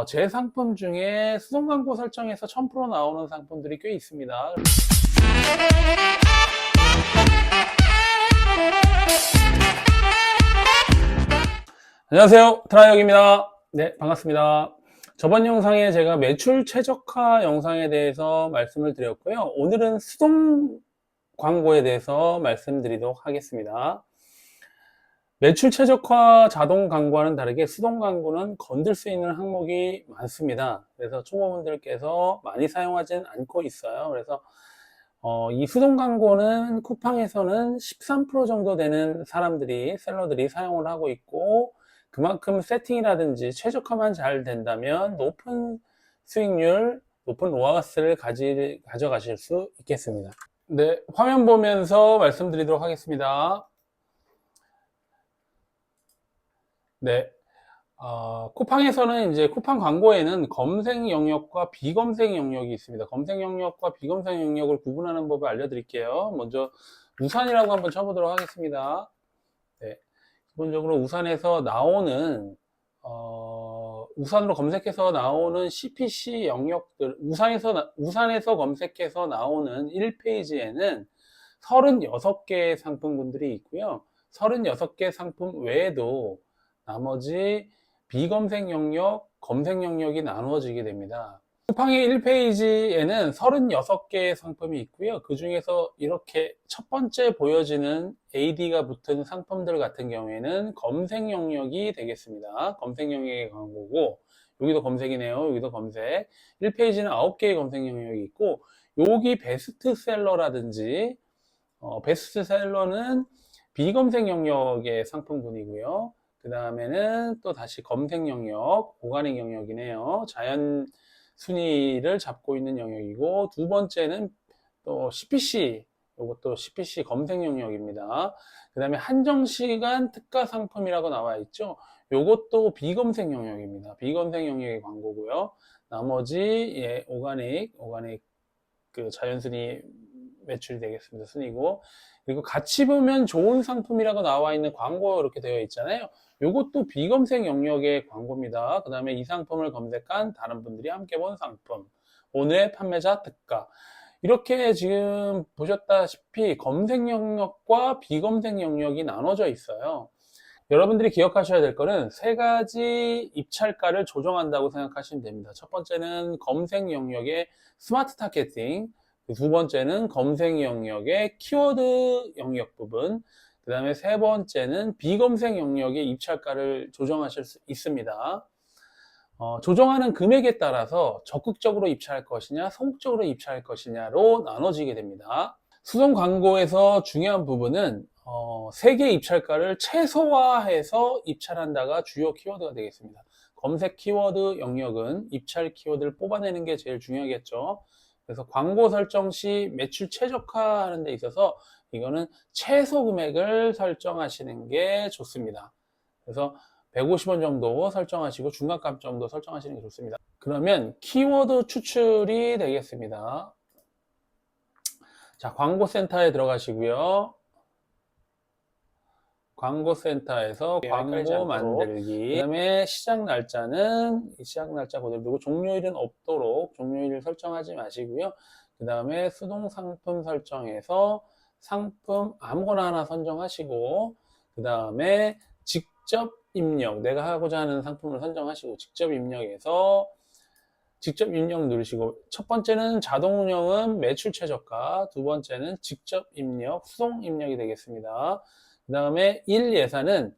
제 상품 중에 수동 광고 설정에서 1000% 나오는 상품들이 꽤 있습니다. 안녕하세요, 트라이억입니다. 네, 반갑습니다. 저번 영상에 제가 매출 최적화 영상에 대해서 말씀을 드렸고요. 오늘은 수동 광고에 대해서 말씀드리도록 하겠습니다. 매출 최적화 자동 광고와는 다르게 수동 광고는 건들 수 있는 항목이 많습니다. 그래서 초보분들께서 많이 사용하진 않고 있어요. 그래서 이 수동 광고는 쿠팡에서는 13% 정도 되는 셀러들이 사용을 하고 있고, 그만큼 세팅이라든지 최적화만 잘 된다면 높은 수익률, 높은 로아스를 가져가실 수 있겠습니다. 네, 화면 보면서 말씀드리도록 하겠습니다. 네. 쿠팡에서는 이제 쿠팡 광고에는 검색 영역과 비검색 영역이 있습니다. 검색 영역과 비검색 영역을 구분하는 법을 알려드릴게요. 먼저 우산이라고 한번 쳐보도록 하겠습니다. 네. 기본적으로 우산에서 나오는 우산으로 검색해서 나오는 CPC 영역들, 우산에서 검색해서 나오는 1페이지에는 36개의 상품군들이 있고요. 36개 상품 외에도 나머지 비검색 영역, 검색 영역이 나누어지게 됩니다. 쿠팡의 1페이지에는 36개의 상품이 있고요. 그 중에서 이렇게 첫 번째 보여지는 AD가 붙은 상품들 같은 경우에는 검색 영역이 되겠습니다. 검색 영역의 광고고, 여기도 검색이네요. 여기도 검색. 1페이지는 9개의 검색 영역이 있고, 여기 베스트셀러라든지, 베스트셀러는 비검색 영역의 상품군이고요. 그 다음에는 또 다시 검색 영역, 오가닉 영역이네요. 자연 순위를 잡고 있는 영역이고, 두 번째는 또 CPC, 이것도 CPC 검색 영역입니다. 그 다음에 한정시간 특가 상품이라고 나와 있죠. 이것도 비검색 영역입니다. 비검색 영역의 광고고요. 나머지 오가닉 그 자연 순위 매출이 되겠습니다. 순위고, 그리고 같이 보면 좋은 상품이라고 나와 있는 광고 이렇게 되어 있잖아요. 이것도 비검색 영역의 광고입니다. 그 다음에 이 상품을 검색한 다른 분들이 함께 본 상품, 오늘의 판매자 특가, 이렇게 지금 보셨다시피 검색 영역과 비검색 영역이 나눠져 있어요. 여러분들이 기억하셔야 될 거는 세 가지 입찰가를 조정한다고 생각하시면 됩니다. 첫 번째는 검색 영역의 스마트 타겟팅, 두 번째는 검색 영역의 키워드 영역 부분, 그 다음에 세 번째는 비검색 영역의 입찰가를 조정하실 수 있습니다. 조정하는 금액에 따라서 적극적으로 입찰할 것이냐, 소극적으로 입찰할 것이냐로 나눠지게 됩니다. 수동 광고에서 중요한 부분은 3개의 입찰가를 최소화해서 입찰한다가 주요 키워드가 되겠습니다. 검색 키워드 영역은 입찰 키워드를 뽑아내는 게 제일 중요하겠죠. 그래서 광고 설정 시 매출 최적화하는 데 있어서 이거는 최소 금액을 설정하시는 게 좋습니다. 그래서 150원 정도 설정하시고 중간값 정도 설정하시는 게 좋습니다. 그러면 키워드 추출이 되겠습니다. 자, 광고센터에 들어가시고요. 광고센터에서 광고 만들기, 그 다음에 시작 날짜는 시작 날짜 그대로 두고 종료일은 없도록 종료일을 설정하지 마시고요. 그 다음에 수동 상품 설정에서 상품 아무거나 하나 선정하시고, 그 다음에 직접 입력, 내가 하고자 하는 상품을 선정하시고 직접 입력해서 직접 입력 누르시고, 첫 번째는 자동 운영은 매출 최저가, 두 번째는 직접 입력, 수동 입력이 되겠습니다. 그 다음에 1예산은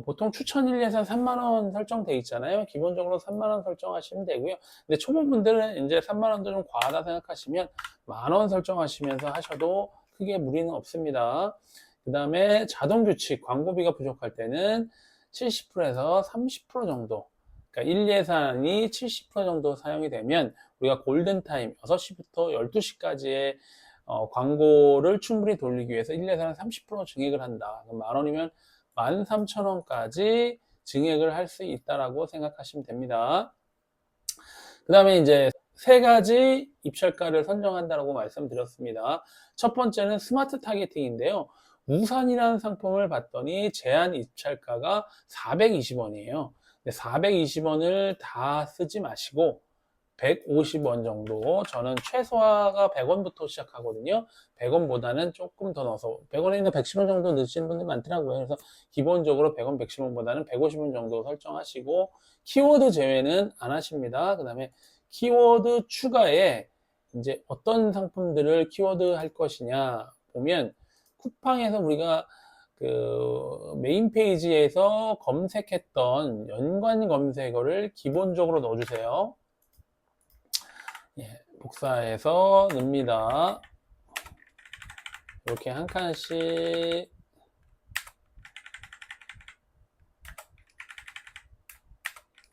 보통 추천 1예산 3만원 설정되어 있잖아요. 기본적으로 3만원 설정하시면 되고요. 근데 초보분들은 이제 3만원도 좀 과하다 생각하시면 만원 설정하시면서 하셔도 크게 무리는 없습니다. 그 다음에 자동 규칙, 광고비가 부족할 때는 70%에서 30% 정도, 그러니까 1예산이 70% 정도 사용이 되면 우리가 골든타임 6시부터 12시까지의 광고를 충분히 돌리기 위해서 1예산은 30% 증액을 한다. 그럼 만원이면 13,000원까지 증액을 할 수 있다라고 생각하시면 됩니다. 그 다음에 이제 세 가지 입찰가를 선정한다라고 말씀드렸습니다. 첫 번째는 스마트 타겟팅인데요. 우산이라는 상품을 봤더니 제한 입찰가가 420원이에요. 420원을 다 쓰지 마시고 150원 정도, 저는 최소화가 100원부터 시작하거든요. 100원보다는 조금 더 넣어서 100원에 있는 110원 정도 넣으시는 분들 많더라고요. 그래서 기본적으로 100원, 110원보다는 150원 정도 설정하시고 키워드 제외는 안 하십니다. 그 다음에 키워드 추가에 이제 어떤 상품들을 키워드 할 것이냐 보면, 쿠팡에서 우리가 그 메인 페이지에서 검색했던 연관 검색어를 기본적으로 넣어주세요. 예, 복사해서 넣습니다. 이렇게 한 칸씩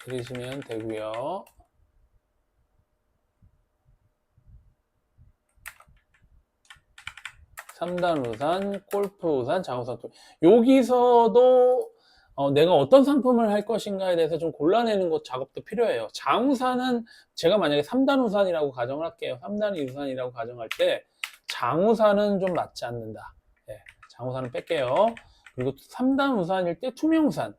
그리시면 되고요. 삼단 우산, 골프 우산, 장우산. 여기서도 내가 어떤 상품을 할 것인가에 대해서 좀 골라내는 것 작업도 필요해요. 장우산은 제가 만약에 3단 우산이라고 가정을 할게요. 3단 우산이라고 가정할 때 장우산은 좀 맞지 않는다. 네, 장우산은 뺄게요. 그리고 3단 우산일 때 투명 우산.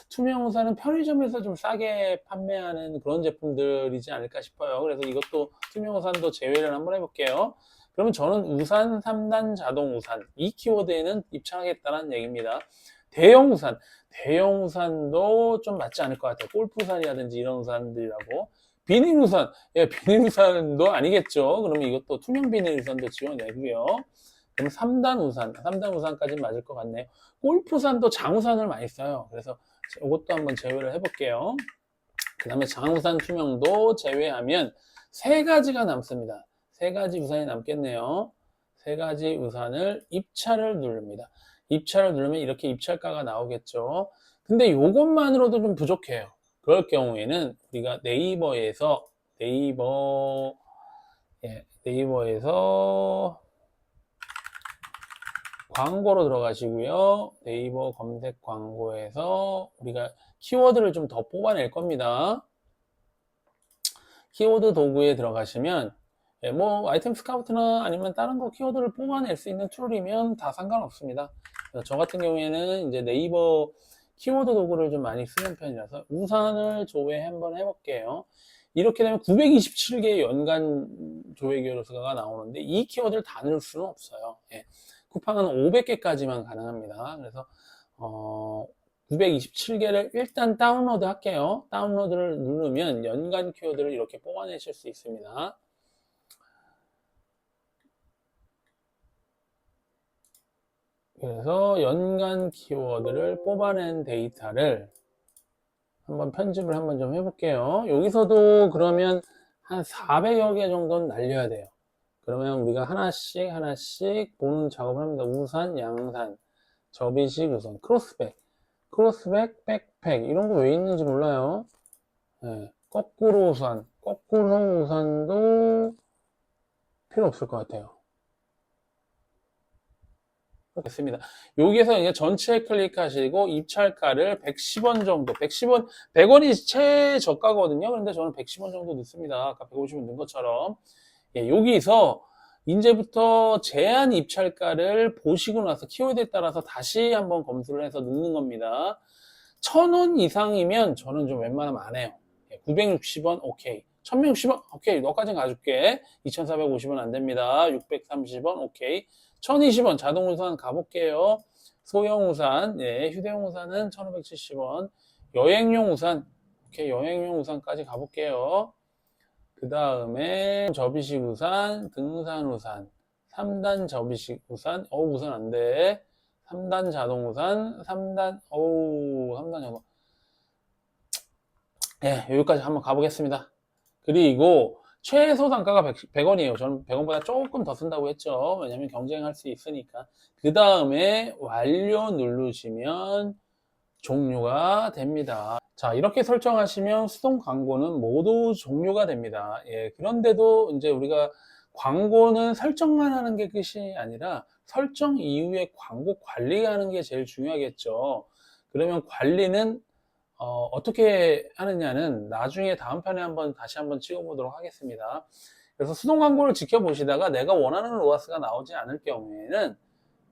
투명 우산은 편의점에서 좀 싸게 판매하는 그런 제품들이지 않을까 싶어요. 그래서 이것도 투명 우산도 제외를 한번 해볼게요. 그러면 저는 우산 3단 자동 우산 이 키워드에는 입찰하겠다는 얘기입니다. 대형 우산, 대형 우산도 좀 맞지 않을 것 같아요. 골프 우산이라든지 이런 우산들이라고. 비닐 우산, 예, 비닐 우산도 아니겠죠. 그러면 이것도 투명 비닐 우산도 지원내고요. 그럼 3단 우산, 3단 우산까지 맞을 것 같네요. 골프 우산도 장우산을 많이 써요. 그래서 이것도 한번 제외를 해볼게요. 그 다음에 장우산 투명도 제외하면 세 가지가 남습니다. 세 가지 우산이 남겠네요. 세 가지 우산을 입찰을 누릅니다. 입찰을 누르면 이렇게 입찰가가 나오겠죠. 근데 이것만으로도 좀 부족해요. 그럴 경우에는 우리가 네이버에서 광고로 들어가시고요. 네이버 검색 광고에서 우리가 키워드를 좀 더 뽑아낼 겁니다. 키워드 도구에 들어가시면 뭐 아이템 스카우트나 아니면 다른 거 키워드를 뽑아낼 수 있는 툴이면 다 상관없습니다. 저 같은 경우에는 이제 네이버 키워드 도구를 좀 많이 쓰는 편이라서 우산을 조회 한번 해볼게요. 이렇게 되면 927개의 연간 조회 기여수가 나오는데 이 키워드를 다 넣을 수는 없어요. 예. 쿠팡은 500개까지만 가능합니다. 그래서 927개를 일단 다운로드 할게요. 다운로드를 누르면 연간 키워드를 이렇게 뽑아내실 수 있습니다. 그래서 연간 키워드를 뽑아낸 데이터를 한번 편집을 한번 좀 해볼게요. 여기서도 그러면 한 400여 개 정도는 날려야 돼요. 그러면 우리가 하나씩 보는 작업을 합니다. 우산, 양산, 접이식 우산, 크로스백, 백팩 이런 거 왜 있는지 몰라요. 네, 거꾸로 우산도 필요 없을 것 같아요. 됐습니다. 여기서 이제 전체 클릭하시고 입찰가를 110원 정도, 100원이 최저가거든요. 그런데 저는 110원 정도 넣습니다. 아까 150원 넣은 것처럼. 예, 여기서 이제부터 제한 입찰가를 보시고 나서 키워드에 따라서 다시 한번 검수를 해서 넣는 겁니다. 1000원 이상이면 저는 좀 웬만하면 안 해요. 960원 오케이. 1160원 오케이. 너까지 가줄게. 2450원 안 됩니다. 630원 오케이. 1020원 자동우산 가볼게요. 소형 우산, 예, 휴대용 우산은 1570원. 여행용 우산, 오케이, 여행용 우산까지 가볼게요. 그 다음에 접이식 우산, 등산 우산, 3단 접이식 우산, 우산 안 돼. 3단 자동 우산, 3단 자동. 예, 여기까지 한번 가보겠습니다. 그리고 최소 단가가 100원이에요. 저는 100원보다 조금 더 쓴다고 했죠. 왜냐면 경쟁할 수 있으니까. 그 다음에 완료 누르시면 종료가 됩니다. 자, 이렇게 설정하시면 수동 광고는 모두 종료가 됩니다. 예, 그런데도 이제 우리가 광고는 설정만 하는 게 끝이 아니라 설정 이후에 광고 관리하는 게 제일 중요하겠죠. 그러면 관리는 어떻게 하느냐는 나중에 다음 편에 다시 한번 찍어보도록 하겠습니다. 그래서 수동 광고를 지켜보시다가 내가 원하는 로아스가 나오지 않을 경우에는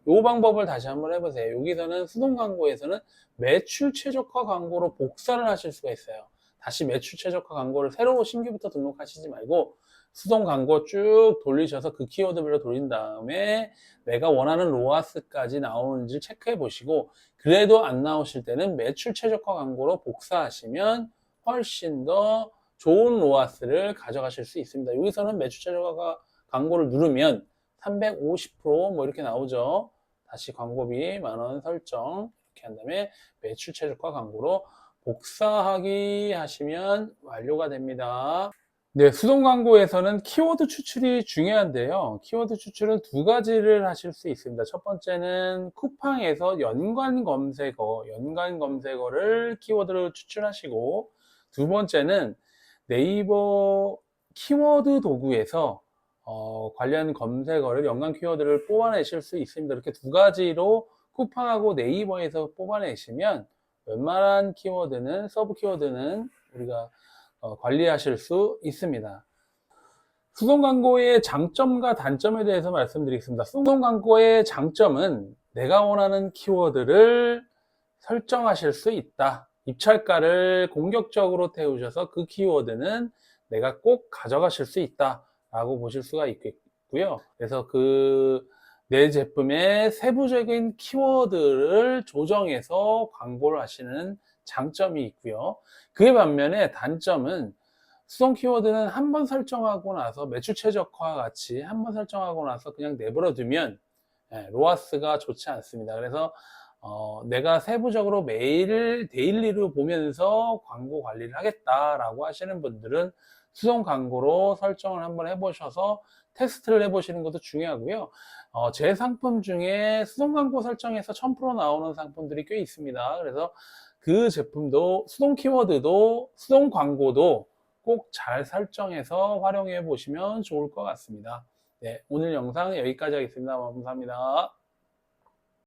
이 방법을 다시 한번 해보세요. 여기서는 수동 광고에서는 매출 최적화 광고로 복사를 하실 수가 있어요. 다시 매출 최적화 광고를 새로 신규부터 등록하시지 말고 수동 광고 쭉 돌리셔서 그 키워드별로 돌린 다음에 내가 원하는 로아스까지 나오는지 체크해 보시고, 그래도 안 나오실 때는 매출 최적화 광고로 복사하시면 훨씬 더 좋은 로아스를 가져가실 수 있습니다. 여기서는 매출 최저가 광고를 누르면 350%뭐 이렇게 나오죠. 다시 광고비 10,000원 설정 이렇게 한 다음에 매출 최저가 광고로 복사하기 하시면 완료가 됩니다. 네, 수동 광고에서는 키워드 추출이 중요한데요. 키워드 추출은 두 가지를 하실 수 있습니다. 첫 번째는 쿠팡에서 연관 검색어를 키워드로 추출하시고, 두 번째는 네이버 키워드 도구에서 관련 검색어를 연관 키워드를 뽑아내실 수 있습니다. 이렇게 두 가지로 쿠팡하고 네이버에서 뽑아내시면 웬만한 키워드는, 서브 키워드는 우리가 관리하실 수 있습니다. 수동 광고의 장점과 단점에 대해서 말씀드리겠습니다. 수동 광고의 장점은 내가 원하는 키워드를 설정하실 수 있다. 입찰가를 공격적으로 태우셔서 그 키워드는 내가 꼭 가져가실 수 있다 라고 보실 수가 있겠고요. 그래서 내 제품의 세부적인 키워드를 조정해서 광고를 하시는 장점이 있고요. 그에 반면에 단점은 수동 키워드는 한번 설정하고 나서 매출 최적화 같이 한번 설정하고 나서 그냥 내버려 두면 로아스가 좋지 않습니다. 그래서 내가 세부적으로 매일 데일리로 보면서 광고 관리를 하겠다라고 하시는 분들은 수동 광고로 설정을 한번 해보셔서 테스트를 해보시는 것도 중요하고요. 제 상품 중에 수동 광고 설정해서 1000% 나오는 상품들이 꽤 있습니다. 그래서 그 제품도 수동 키워드도 수동 광고도 꼭 잘 설정해서 활용해 보시면 좋을 것 같습니다. 네, 오늘 영상 여기까지 하겠습니다. 감사합니다.